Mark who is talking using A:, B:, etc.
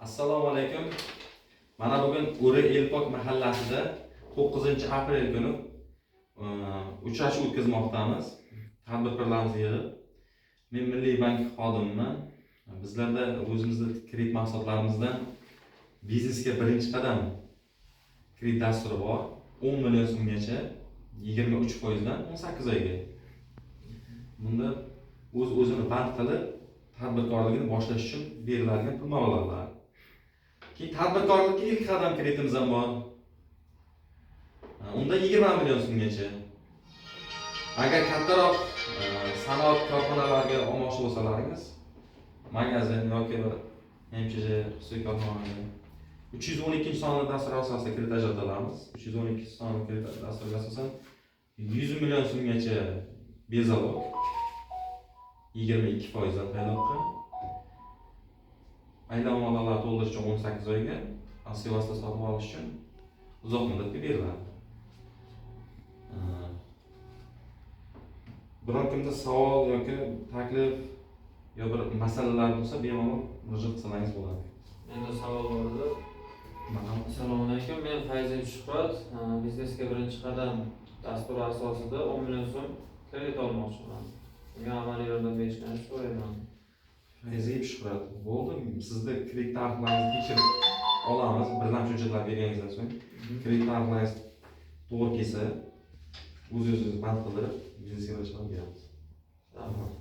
A: Assalomu alaykum. Mana bugun O'ri Elpok mahallasida 9-aprel kuni uchrashuv o'tkazmoqdamiz. Tadbirkorlarimizni yig'ib, men Milliy bank xodimiman. Bizlarda o'zimizning kredit mahsulotlarimizdan biznesga birinchi qadam kredit dasturi bor. 10 million so'mgacha 23% dan 18 oyga. Bunda o'zini band qilib tadbirkorligini boshlash uchun beriladigan pul mablag'lari. Keyin tadbirkorlikka ilk qadam kreditimiz ham bor. Unda 20 million so'mgacha. Agar kattaroq sanoat korxonalariga olmoqchi bo'lsalaringiz, magazin yoki MCJ korxonaga 312-sonli dastur asosida kredit ajratamiz. 312-sonli kredit dasturiga asosan 100 million so'mgacha bezalog 22% dan paydoqqa. Aylanma mablag'lar to'ldirish uchun 18 oyga, asosiy vosita sotib olish uchun uzoq muddatga beriladi. Biror kimda savol yoki taklif yo bir masalalar bo'lsa, bemalol murojaat qilsangiz bo'ladi.
B: Menda savol bor edi. Assalomu alaykum. Men Fayziy Shuhrat, biznesga birinchi qadam dasturi asosida 10 million so'm kredit olmoqchiman. Bunga amaliy yordam berishni so'rayman.
A: Fayziy Shuhrat, bo'ldi. Sizda kredit tariflaringizni tekshirib olamiz. Birlamchi hujjatlar berganingizdan so'ng kredit tariflaringiz to'g'ri kelsa, o'zingiz band qilib biznesga birinchi qadam beramiz.
B: Rahmat.